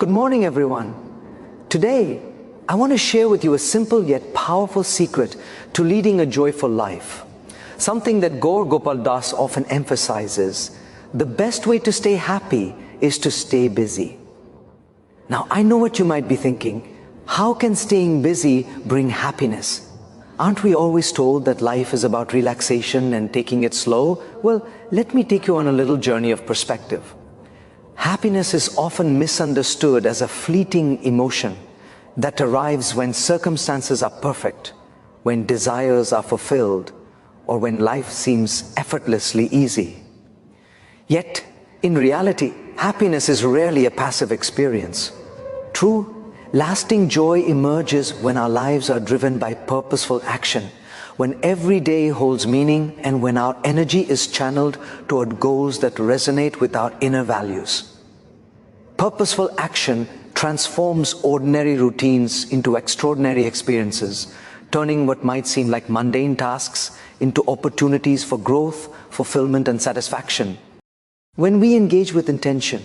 Good morning, everyone. Today, I want to share with you a simple yet powerful secret to leading a joyful life. Something that Gaur Gopal often emphasizes: the best way to stay happy is to stay busy. Now, I know what you might be thinking. How can staying busy bring happiness? Aren't we always told that life is about relaxation and taking it slow? Well, let me take you on a little journey of perspective. Happiness is often misunderstood as a fleeting emotion that arrives when circumstances are perfect, when desires are fulfilled, or when life seems effortlessly easy. Yet, in reality, happiness is rarely a passive experience. True, lasting joy emerges when our lives are driven by purposeful action, when every day holds meaning, and when our energy is channeled toward goals that resonate with our inner values. Purposeful action transforms ordinary routines into extraordinary experiences, turning what might seem like mundane tasks into opportunities for growth, fulfillment, and satisfaction. When we engage with intention,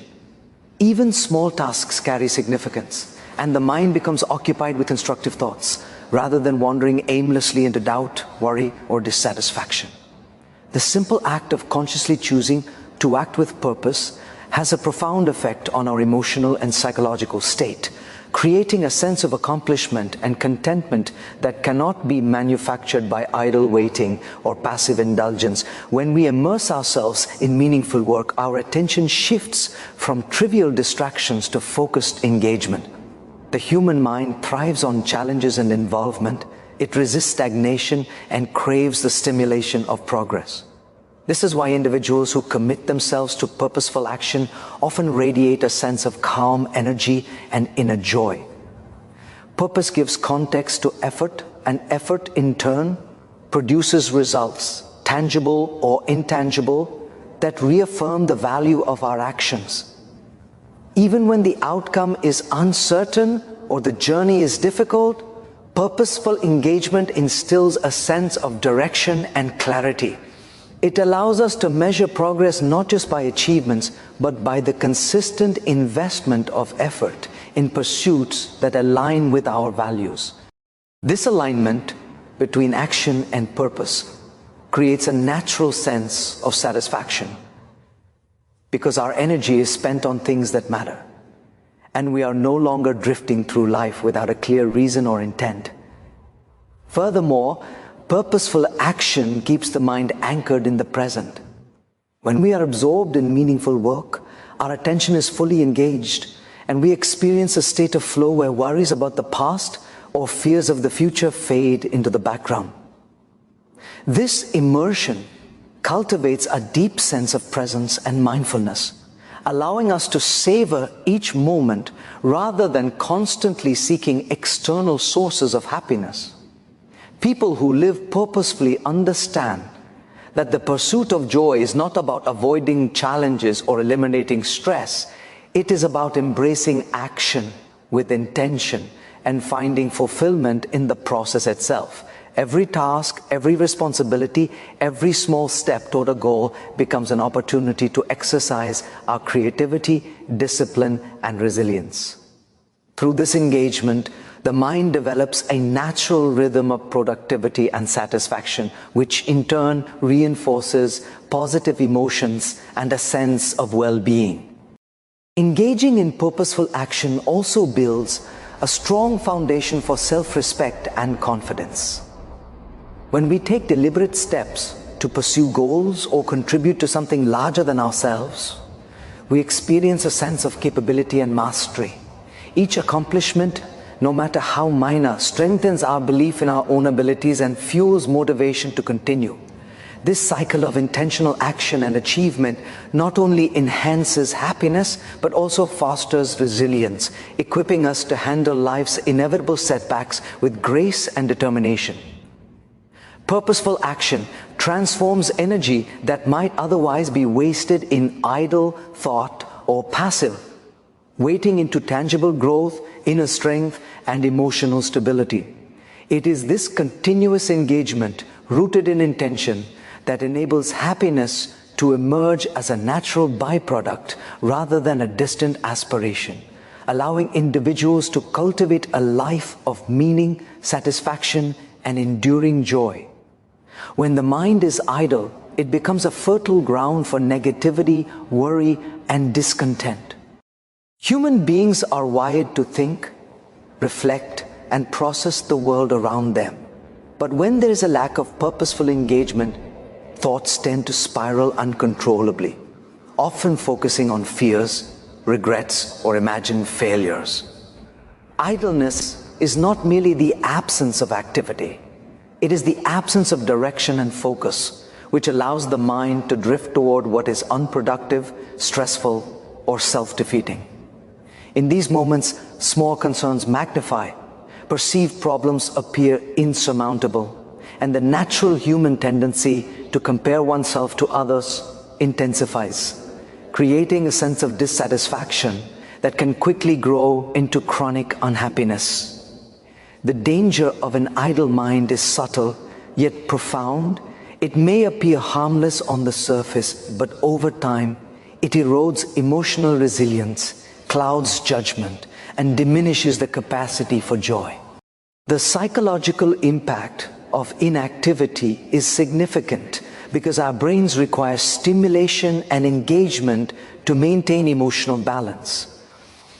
even small tasks carry significance, and the mind becomes occupied with constructive thoughts, rather than wandering aimlessly into doubt, worry, or dissatisfaction. The simple act of consciously choosing to act with purpose has a profound effect on our emotional and psychological state, creating a sense of accomplishment and contentment that cannot be manufactured by idle waiting or passive indulgence. When we immerse ourselves in meaningful work, our attention shifts from trivial distractions to focused engagement. The human mind thrives on challenges and involvement. It resists stagnation and craves the stimulation of progress. This is why individuals who commit themselves to purposeful action often radiate a sense of calm energy and inner joy. Purpose gives context to effort, and effort in turn produces results, tangible or intangible, that reaffirm the value of our actions. Even when the outcome is uncertain or the journey is difficult, purposeful engagement instills a sense of direction and clarity. It allows us to measure progress not just by achievements, but by the consistent investment of effort in pursuits that align with our values. This alignment between action and purpose creates a natural sense of satisfaction, because our energy is spent on things that matter, and we are no longer drifting through life without a clear reason or intent. Furthermore, purposeful action keeps the mind anchored in the present. When we are absorbed in meaningful work, our attention is fully engaged, and we experience a state of flow where worries about the past or fears of the future fade into the background. This immersion cultivates a deep sense of presence and mindfulness, allowing us to savor each moment rather than constantly seeking external sources of happiness. People who live purposefully understand that the pursuit of joy is not about avoiding challenges or eliminating stress. It is about embracing action with intention and finding fulfillment in the process itself. Every task, every responsibility, every small step toward a goal becomes an opportunity to exercise our creativity, discipline, and resilience. Through this engagement, the mind develops a natural rhythm of productivity and satisfaction, which in turn reinforces positive emotions and a sense of well-being. Engaging in purposeful action also builds a strong foundation for self-respect and confidence. When we take deliberate steps to pursue goals or contribute to something larger than ourselves, we experience a sense of capability and mastery. Each accomplishment, no matter how minor, strengthens our belief in our own abilities and fuels motivation to continue. This cycle of intentional action and achievement not only enhances happiness, but also fosters resilience, equipping us to handle life's inevitable setbacks with grace and determination. Purposeful action transforms energy that might otherwise be wasted in idle thought or passive waiting into tangible growth, inner strength, and emotional stability. It is this continuous engagement, rooted in intention, that enables happiness to emerge as a natural byproduct rather than a distant aspiration, allowing individuals to cultivate a life of meaning, satisfaction, and enduring joy. When the mind is idle, it becomes a fertile ground for negativity, worry, and discontent. Human beings are wired to think, reflect, and process the world around them. But when there is a lack of purposeful engagement, thoughts tend to spiral uncontrollably, often focusing on fears, regrets, or imagined failures. Idleness is not merely the absence of activity. It is the absence of direction and focus, which allows the mind to drift toward what is unproductive, stressful, or self-defeating. In these moments, small concerns magnify, perceived problems appear insurmountable, and the natural human tendency to compare oneself to others intensifies, creating a sense of dissatisfaction that can quickly grow into chronic unhappiness. The danger of an idle mind is subtle, yet profound. It may appear harmless on the surface, but over time, it erodes emotional resilience, clouds judgment, and diminishes the capacity for joy. The psychological impact of inactivity is significant because our brains require stimulation and engagement to maintain emotional balance.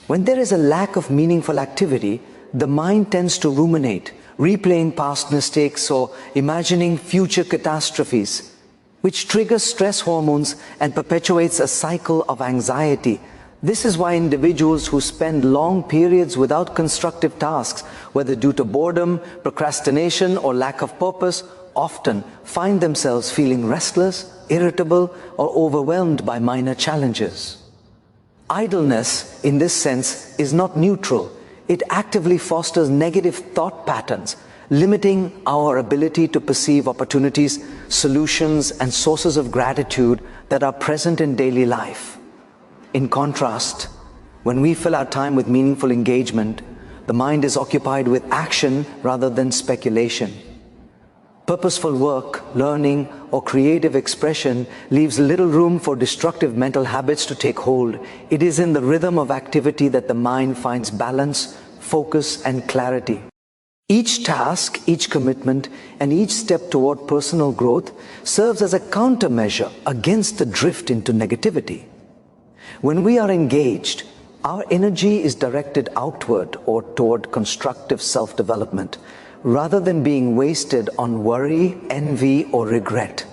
When there is a lack of meaningful activity, the mind tends to ruminate, replaying past mistakes or imagining future catastrophes, which triggers stress hormones and perpetuates a cycle of anxiety. This is why individuals who spend long periods without constructive tasks, whether due to boredom, procrastination, or lack of purpose, often find themselves feeling restless, irritable, or overwhelmed by minor challenges. Idleness, in this sense, is not neutral. It actively fosters negative thought patterns, limiting our ability to perceive opportunities, solutions, and sources of gratitude that are present in daily life. In contrast, when we fill our time with meaningful engagement, the mind is occupied with action rather than speculation. Purposeful work, learning, or creative expression leaves little room for destructive mental habits to take hold. It is in the rhythm of activity that the mind finds balance, focus, and clarity. Each task, each commitment, and each step toward personal growth serves as a countermeasure against the drift into negativity. When we are engaged, our energy is directed outward or toward constructive self-development, rather than being wasted on worry, envy, or regret.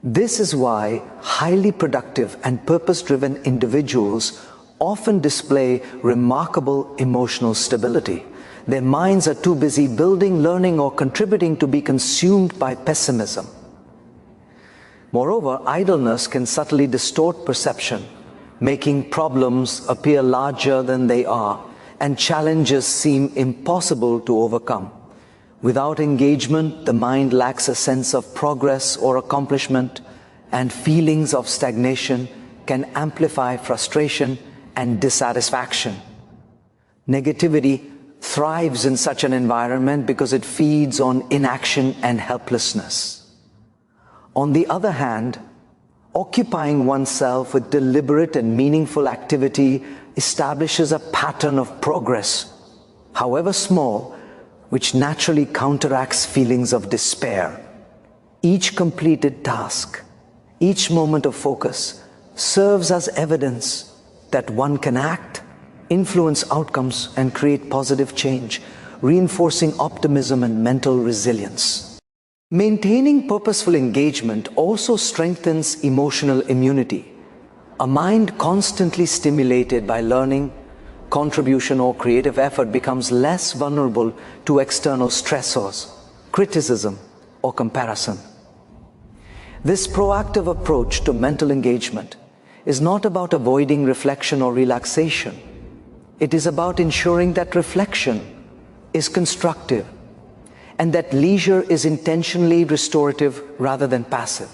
This is why highly productive and purpose-driven individuals often display remarkable emotional stability. Their minds are too busy building, learning, or contributing to be consumed by pessimism. Moreover, idleness can subtly distort perception, making problems appear larger than they are, and challenges seem impossible to overcome. Without engagement, the mind lacks a sense of progress or accomplishment, and feelings of stagnation can amplify frustration and dissatisfaction. Negativity thrives in such an environment because it feeds on inaction and helplessness. On the other hand, occupying oneself with deliberate and meaningful activity establishes a pattern of progress, however small, which naturally counteracts feelings of despair. Each completed task, each moment of focus serves as evidence that one can act, influence outcomes, and create positive change, reinforcing optimism and mental resilience. Maintaining purposeful engagement also strengthens emotional immunity. A mind constantly stimulated by learning, contribution, or creative effort becomes less vulnerable to external stressors, criticism, or comparison. This proactive approach to mental engagement is not about avoiding reflection or relaxation. It is about ensuring that reflection is constructive and that leisure is intentionally restorative rather than passive.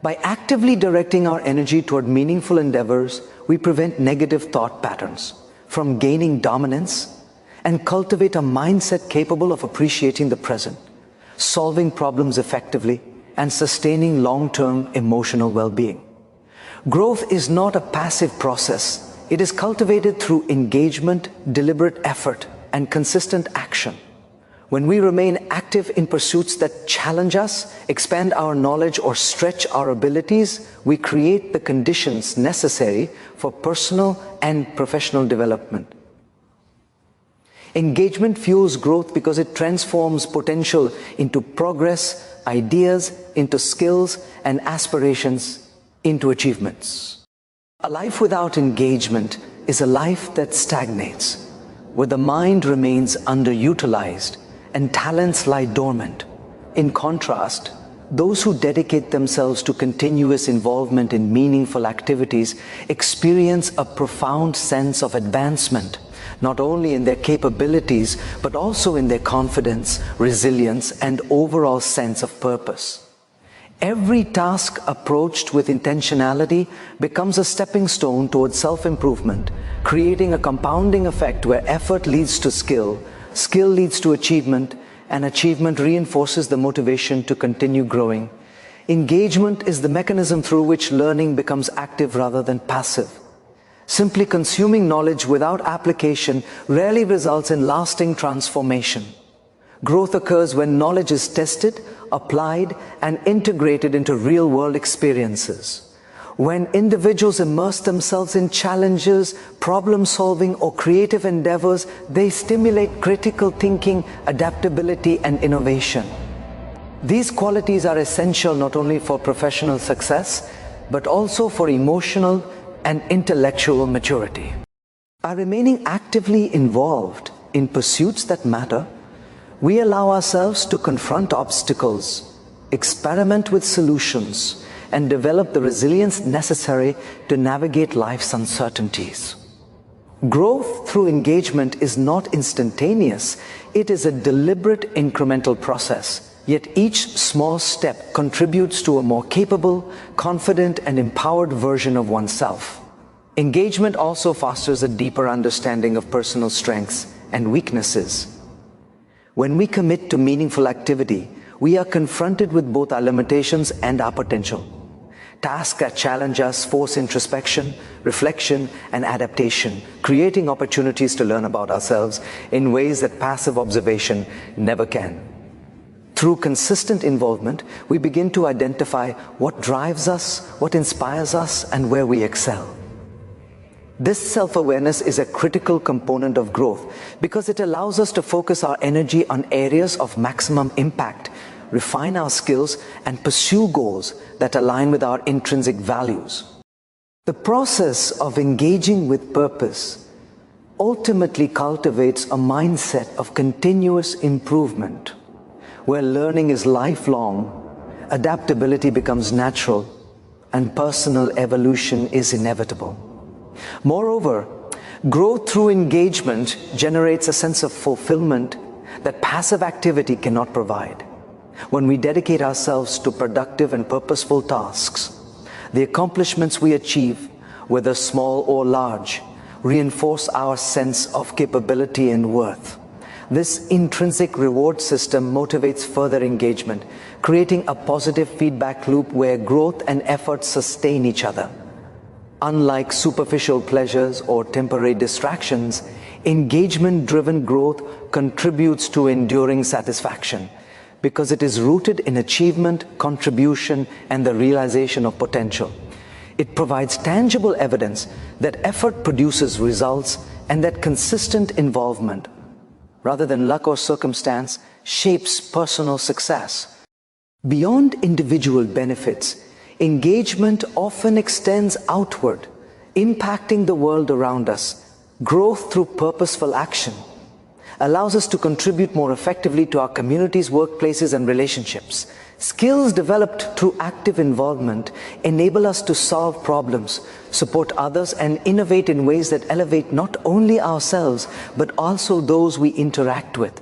By actively directing our energy toward meaningful endeavors, we prevent negative thought patterns from gaining dominance and cultivate a mindset capable of appreciating the present, solving problems effectively, and sustaining long-term emotional well-being. Growth is not a passive process. It is cultivated through engagement, deliberate effort, and consistent action. When we remain active in pursuits that challenge us, expand our knowledge, or stretch our abilities, we create the conditions necessary for personal and professional development. Engagement fuels growth because it transforms potential into progress, ideas into skills, and aspirations into achievements. A life without engagement is a life that stagnates, where the mind remains underutilized and talents lie dormant. In contrast, those who dedicate themselves to continuous involvement in meaningful activities experience a profound sense of advancement, not only in their capabilities, but also in their confidence, resilience, and overall sense of purpose. Every task approached with intentionality becomes a stepping stone towards self-improvement, creating a compounding effect where effort leads to skill, skill leads to achievement, and achievement reinforces the motivation to continue growing. Engagement is the mechanism through which learning becomes active rather than passive. Simply consuming knowledge without application rarely results in lasting transformation. Growth occurs when knowledge is tested, applied, and integrated into real-world experiences. When individuals immerse themselves in challenges, problem-solving, or creative endeavors, they stimulate critical thinking, adaptability, and innovation. These qualities are essential not only for professional success, but also for emotional and intellectual maturity. By remaining actively involved in pursuits that matter, we allow ourselves to confront obstacles, experiment with solutions, and develop the resilience necessary to navigate life's uncertainties. Growth through engagement is not instantaneous. It is a deliberate incremental process, yet each small step contributes to a more capable, confident, and empowered version of oneself. Engagement also fosters a deeper understanding of personal strengths and weaknesses. When we commit to meaningful activity, we are confronted with both our limitations and our potential. Tasks that challenge us force introspection, reflection, and adaptation, creating opportunities to learn about ourselves in ways that passive observation never can. Through consistent involvement, we begin to identify what drives us, what inspires us, and where we excel. This self-awareness is a critical component of growth because it allows us to focus our energy on areas of maximum impact, refine our skills, and pursue goals that align with our intrinsic values. The process of engaging with purpose ultimately cultivates a mindset of continuous improvement, where learning is lifelong, adaptability becomes natural, and personal evolution is inevitable. Moreover, growth through engagement generates a sense of fulfillment that passive activity cannot provide. When we dedicate ourselves to productive and purposeful tasks, the accomplishments we achieve, whether small or large, reinforce our sense of capability and worth. This intrinsic reward system motivates further engagement, creating a positive feedback loop where growth and effort sustain each other. Unlike superficial pleasures or temporary distractions, engagement-driven growth contributes to enduring satisfaction because it is rooted in achievement, contribution, and the realization of potential. It provides tangible evidence that effort produces results and that consistent involvement, rather than luck or circumstance, shapes personal success. Beyond individual benefits, engagement often extends outward, impacting the world around us. Growth through purposeful action allows us to contribute more effectively to our communities, workplaces, and relationships. Skills developed through active involvement enable us to solve problems, support others, and innovate in ways that elevate not only ourselves, but also those we interact with.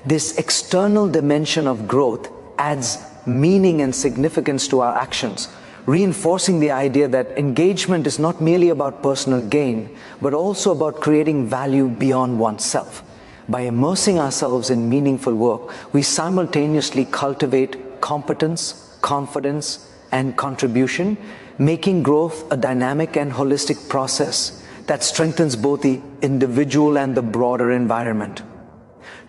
This external dimension of growth adds meaning and significance to our actions, reinforcing the idea that engagement is not merely about personal gain, but also about creating value beyond oneself. By immersing ourselves in meaningful work, we simultaneously cultivate competence, confidence, and contribution, making growth a dynamic and holistic process that strengthens both the individual and the broader environment.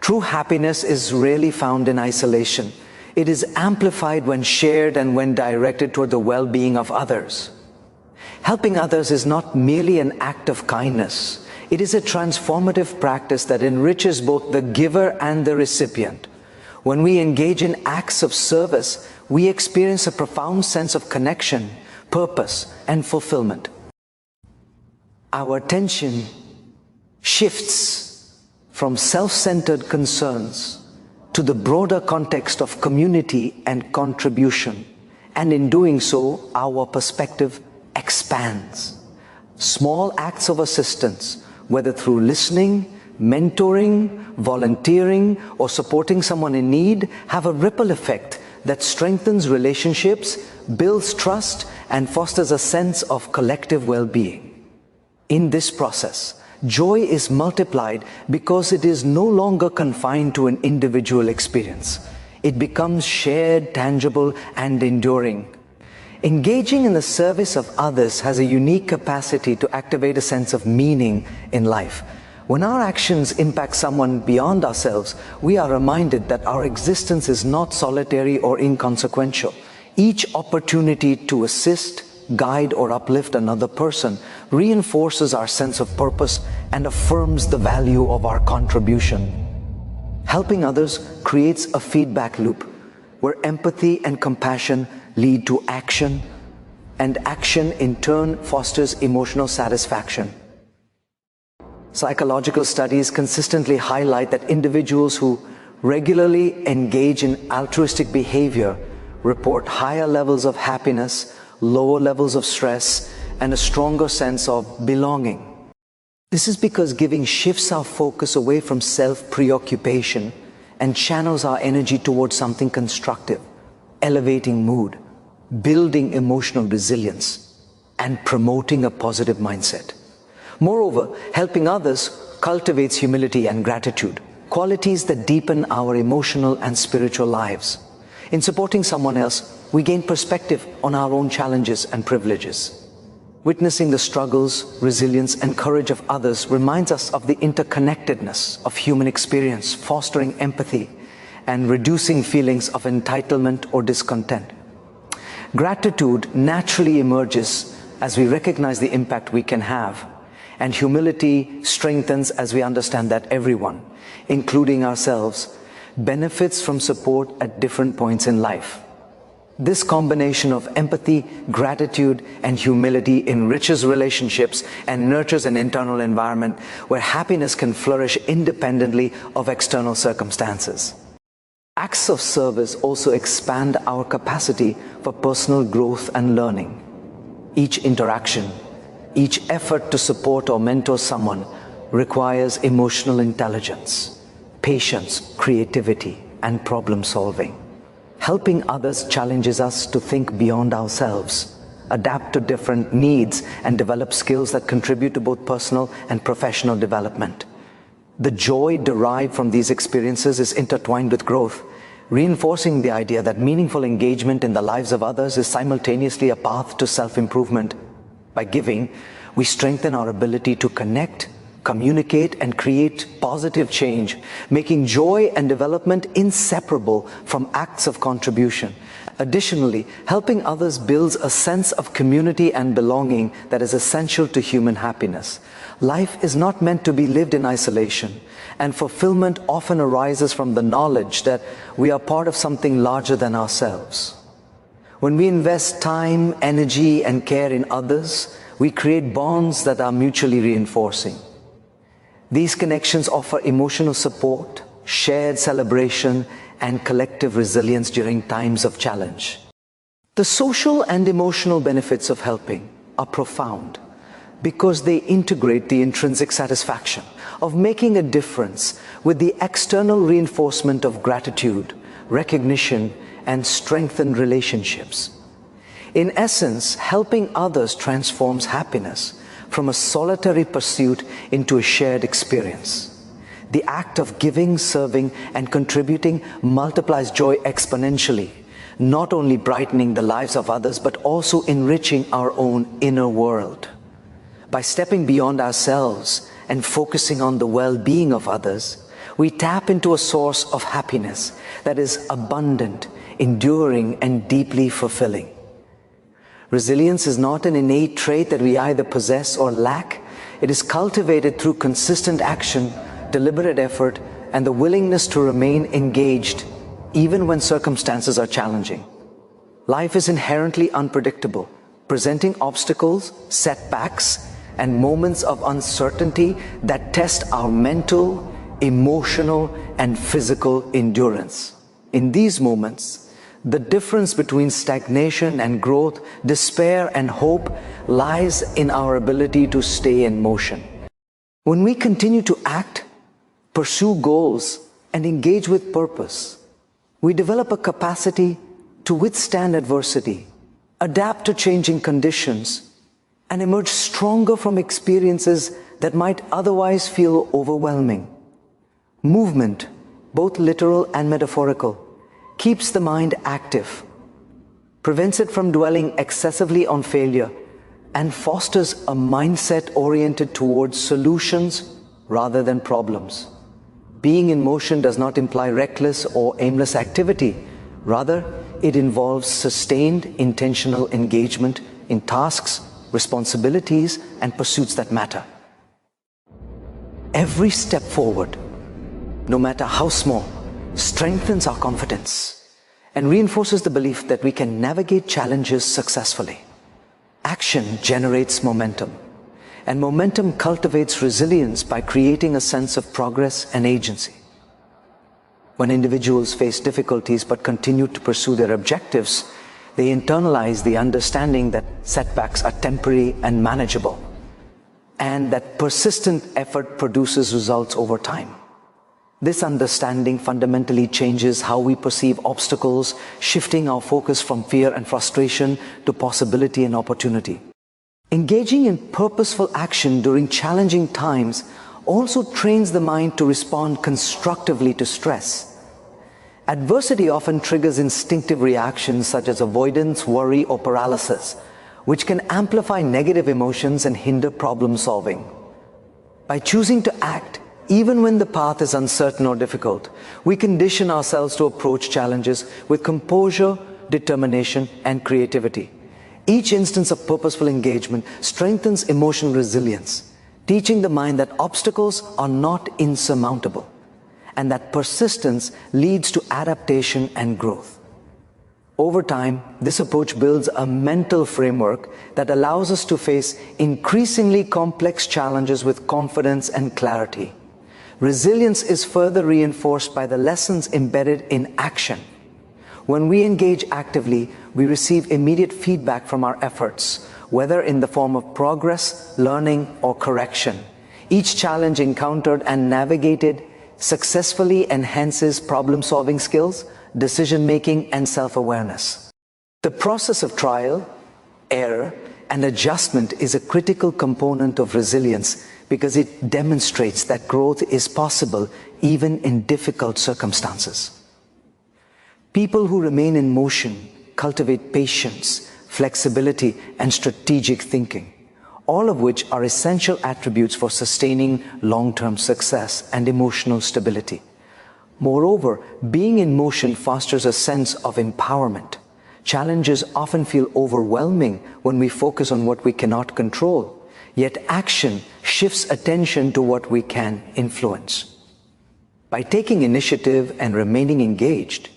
True happiness is rarely found in isolation. It is amplified when shared and when directed toward the well-being of others. Helping others is not merely an act of kindness. It is a transformative practice that enriches both the giver and the recipient. When we engage in acts of service, we experience a profound sense of connection, purpose, and fulfillment. Our attention shifts from self-centered concerns to the broader context of community and contribution, and in doing so, our perspective expands. Small acts of assistance, whether through listening, mentoring, volunteering, or supporting someone in need, have a ripple effect that strengthens relationships, builds trust, and fosters a sense of collective well-being. In this process, joy is multiplied because it is no longer confined to an individual experience. It becomes shared, tangible, and enduring. Engaging in the service of others has a unique capacity to activate a sense of meaning in life. When our actions impact someone beyond ourselves, we are reminded that our existence is not solitary or inconsequential. Each opportunity to assist, guide, or uplift another person reinforces our sense of purpose and affirms the value of our contribution. Helping others creates a feedback loop where empathy and compassion lead to action, and action in turn fosters emotional satisfaction. Psychological studies consistently highlight that individuals who regularly engage in altruistic behavior report higher levels of happiness, lower levels of stress, and a stronger sense of belonging. This is because giving shifts our focus away from self-preoccupation and channels our energy towards something constructive, elevating mood, building emotional resilience, and promoting a positive mindset. Moreover, helping others cultivates humility and gratitude, qualities that deepen our emotional and spiritual lives. In supporting someone else, we gain perspective on our own challenges and privileges. Witnessing the struggles, resilience, and courage of others reminds us of the interconnectedness of human experience, fostering empathy and reducing feelings of entitlement or discontent. Gratitude naturally emerges as we recognize the impact we can have, and humility strengthens as we understand that everyone, including ourselves, benefits from support at different points in life. This combination of empathy, gratitude, and humility enriches relationships and nurtures an internal environment where happiness can flourish independently of external circumstances. Acts of service also expand our capacity for personal growth and learning. Each interaction, each effort to support or mentor someone requires emotional intelligence, patience, creativity, and problem solving. Helping others challenges us to think beyond ourselves, adapt to different needs, and develop skills that contribute to both personal and professional development. The joy derived from these experiences is intertwined with growth, reinforcing the idea that meaningful engagement in the lives of others is simultaneously a path to self-improvement. By giving, we strengthen our ability to connect, communicate, and create positive change, making joy and development inseparable from acts of contribution. Additionally, helping others builds a sense of community and belonging that is essential to human happiness. Life is not meant to be lived in isolation, and fulfillment often arises from the knowledge that we are part of something larger than ourselves. When we invest time, energy, and care in others, we create bonds that are mutually reinforcing. These connections offer emotional support, shared celebration, and collective resilience during times of challenge. The social and emotional benefits of helping are profound because they integrate the intrinsic satisfaction of making a difference with the external reinforcement of gratitude, recognition, and strengthened relationships. In essence, helping others transforms happiness from a solitary pursuit into a shared experience. The act of giving, serving, and contributing multiplies joy exponentially, not only brightening the lives of others, but also enriching our own inner world. By stepping beyond ourselves and focusing on the well-being of others, we tap into a source of happiness that is abundant, enduring, and deeply fulfilling. Resilience is not an innate trait that we either possess or lack. It is cultivated through consistent action, deliberate effort, and the willingness to remain engaged even when circumstances are challenging. Life is inherently unpredictable, presenting obstacles, setbacks, and moments of uncertainty that test our mental, emotional, and physical endurance. In these moments, the difference between stagnation and growth, despair and hope, lies in our ability to stay in motion. When we continue to act, pursue goals, and engage with purpose, we develop a capacity to withstand adversity, adapt to changing conditions, and emerge stronger from experiences that might otherwise feel overwhelming. Movement, both literal and metaphorical, keeps the mind active, prevents it from dwelling excessively on failure, and fosters a mindset oriented towards solutions rather than problems. Being in motion does not imply reckless or aimless activity. Rather, it involves sustained, intentional engagement in tasks, responsibilities, and pursuits that matter. Every step forward, no matter how small, strengthens our confidence and reinforces the belief that we can navigate challenges successfully. Action generates momentum, and momentum cultivates resilience by creating a sense of progress and agency. When individuals face difficulties but continue to pursue their objectives, they internalize the understanding that setbacks are temporary and manageable, and that persistent effort produces results over time. This understanding fundamentally changes how we perceive obstacles, shifting our focus from fear and frustration to possibility and opportunity. Engaging in purposeful action during challenging times also trains the mind to respond constructively to stress. Adversity often triggers instinctive reactions such as avoidance, worry, or paralysis, which can amplify negative emotions and hinder problem solving. By choosing to act, even when the path is uncertain or difficult, we condition ourselves to approach challenges with composure, determination, and creativity. Each instance of purposeful engagement strengthens emotional resilience, teaching the mind that obstacles are not insurmountable, and that persistence leads to adaptation and growth. Over time, this approach builds a mental framework that allows us to face increasingly complex challenges with confidence and clarity. Resilience is further reinforced by the lessons embedded in action. When we engage actively, we receive immediate feedback from our efforts, whether in the form of progress, learning, or correction. Each challenge encountered and navigated successfully enhances problem-solving skills, decision-making, and self-awareness. The process of trial, error, and adjustment is a critical component of resilience because it demonstrates that growth is possible even in difficult circumstances. People who remain in motion cultivate patience, flexibility, and strategic thinking, all of which are essential attributes for sustaining long-term success and emotional stability. Moreover, being in motion fosters a sense of empowerment. Challenges often feel overwhelming when we focus on what we cannot control, yet action shifts attention to what we can influence. By taking initiative and remaining engaged,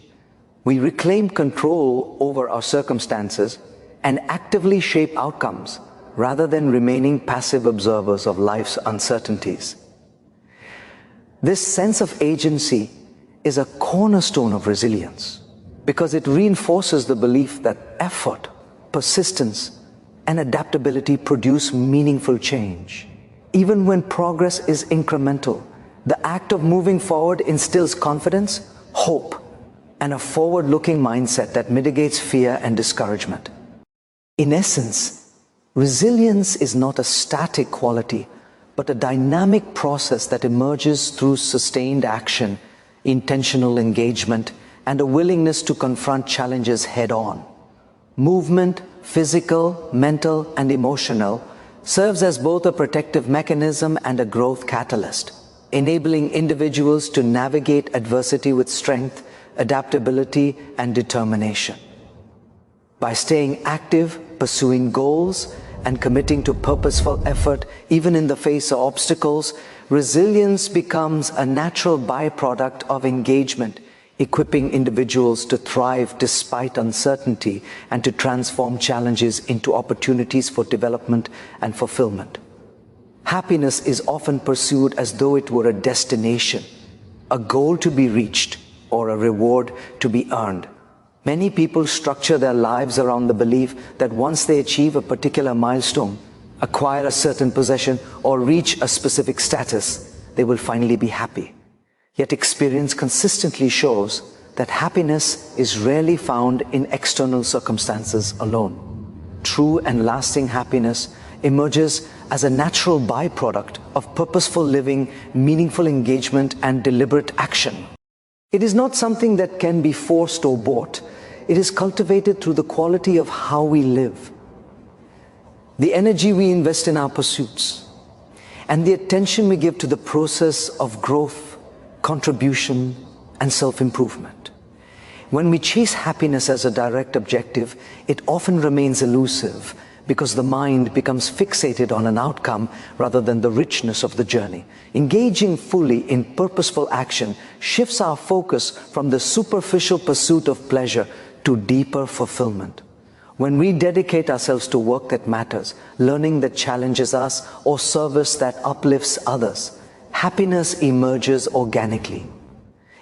we reclaim control over our circumstances and actively shape outcomes rather than remaining passive observers of life's uncertainties. This sense of agency is a cornerstone of resilience because it reinforces the belief that effort, persistence, and adaptability produce meaningful change. Even when progress is incremental, the act of moving forward instills confidence, hope, and a forward-looking mindset that mitigates fear and discouragement. In essence, resilience is not a static quality, but a dynamic process that emerges through sustained action, intentional engagement, and a willingness to confront challenges head-on. Movement, physical, mental, and emotional, serves as both a protective mechanism and a growth catalyst, enabling individuals to navigate adversity with strength, adaptability, and determination. By staying active, pursuing goals, and committing to purposeful effort, even in the face of obstacles, resilience becomes a natural byproduct of engagement, equipping individuals to thrive despite uncertainty and to transform challenges into opportunities for development and fulfillment. Happiness is often pursued as though it were a destination, a goal to be reached, or a reward to be earned. Many people structure their lives around the belief that once they achieve a particular milestone, acquire a certain possession, or reach a specific status, they will finally be happy. Yet experience consistently shows that happiness is rarely found in external circumstances alone. True and lasting happiness emerges as a natural byproduct of purposeful living, meaningful engagement, and deliberate action. It is not something that can be forced or bought. It is cultivated through the quality of how we live, the energy we invest in our pursuits, and the attention we give to the process of growth, contribution, and self-improvement. When we chase happiness as a direct objective, it often remains elusive because the mind becomes fixated on an outcome rather than the richness of the journey. Engaging fully in purposeful action shifts our focus from the superficial pursuit of pleasure to deeper fulfillment. When we dedicate ourselves to work that matters, learning that challenges us, or service that uplifts others, happiness emerges organically.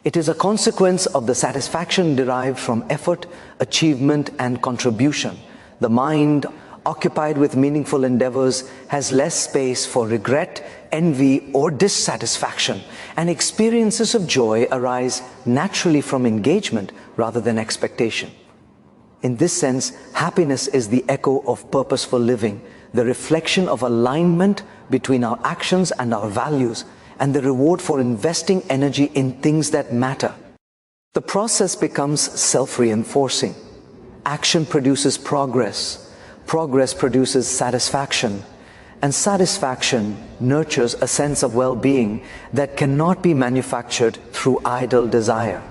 It is a consequence of the satisfaction derived from effort, achievement, and contribution. The mind, occupied with meaningful endeavors, has less space for regret, envy, or dissatisfaction, and experiences of joy arise naturally from engagement rather than expectation. In this sense, happiness is the echo of purposeful living, the reflection of alignment between our actions and our values, and the reward for investing energy in things that matter. The process becomes self-reinforcing. Action produces progress. Progress produces satisfaction, and satisfaction nurtures a sense of well-being that cannot be manufactured through idle desire.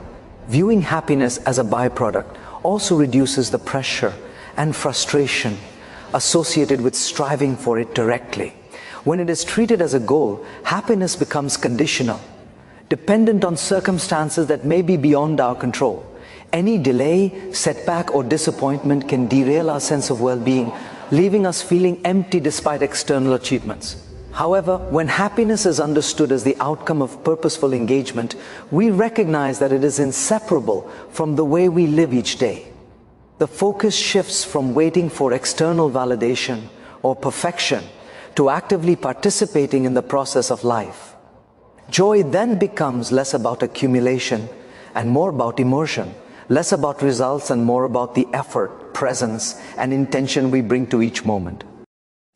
Viewing happiness as a byproduct also reduces the pressure and frustration associated with striving for it directly. When it is treated as a goal, happiness becomes conditional, dependent on circumstances that may be beyond our control. Any delay, setback, or disappointment can derail our sense of well-being, leaving us feeling empty despite external achievements. However, when happiness is understood as the outcome of purposeful engagement, we recognize that it is inseparable from the way we live each day. The focus shifts from waiting for external validation or perfection to actively participating in the process of life. Joy then becomes less about accumulation and more about immersion. Less about results and more about the effort, presence, and intention we bring to each moment.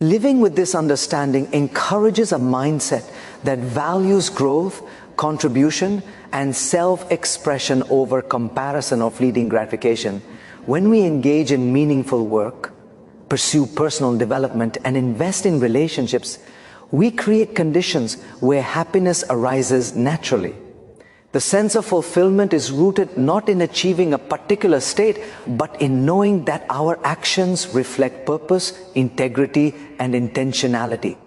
Living with this understanding encourages a mindset that values growth, contribution, and self-expression over comparison or fleeting gratification. When we engage in meaningful work, pursue personal development, and invest in relationships, we create conditions where happiness arises naturally. The sense of fulfillment is rooted not in achieving a particular state, but in knowing that our actions reflect purpose, integrity, and intentionality.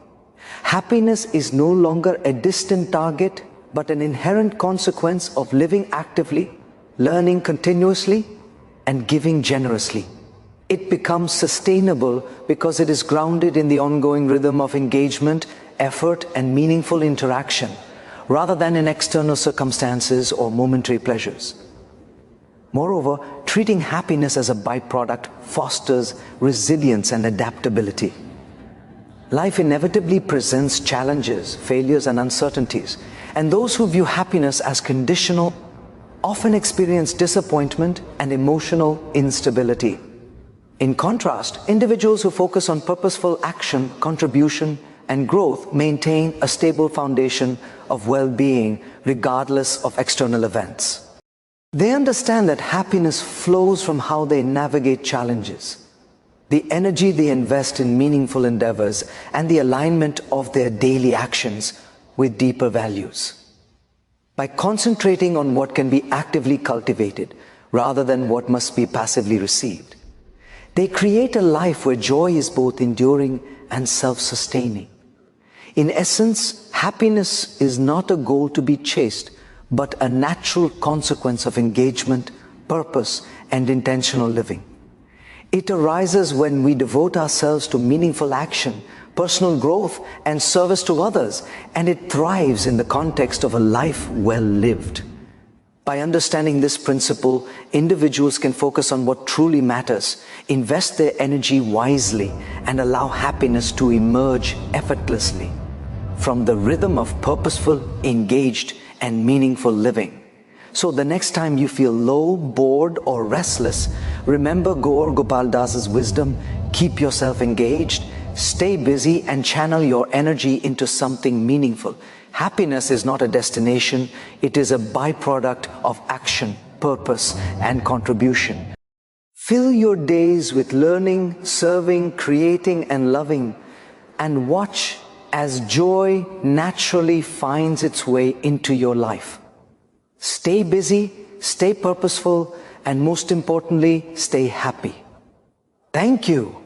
Happiness is no longer a distant target, but an inherent consequence of living actively, learning continuously, and giving generously. It becomes sustainable because it is grounded in the ongoing rhythm of engagement, effort, and meaningful interaction, rather than in external circumstances or momentary pleasures. Moreover, treating happiness as a byproduct fosters resilience and adaptability. Life inevitably presents challenges, failures, and uncertainties, and those who view happiness as conditional often experience disappointment and emotional instability. In contrast, individuals who focus on purposeful action, contribution, and growth maintain a stable foundation of well-being regardless of external events. They understand that happiness flows from how they navigate challenges, the energy they invest in meaningful endeavors, and the alignment of their daily actions with deeper values. By concentrating on what can be actively cultivated rather than what must be passively received, they create a life where joy is both enduring and self-sustaining. In essence, happiness is not a goal to be chased, but a natural consequence of engagement, purpose, and intentional living. It arises when we devote ourselves to meaningful action, personal growth, and service to others, and it thrives in the context of a life well lived. By understanding this principle, individuals can focus on what truly matters, invest their energy wisely, and allow happiness to emerge effortlessly from the rhythm of purposeful, engaged, and meaningful living. So the next time you feel low, bored, or restless, remember Gaur Gopal Das's wisdom: keep yourself engaged, stay busy, and channel your energy into something meaningful. Happiness is not a destination, it is a byproduct of action, purpose, and contribution. Fill your days with learning, serving, creating, and loving, and watch as joy naturally finds its way into your life. Stay busy, stay purposeful, and most importantly, stay happy. Thank you.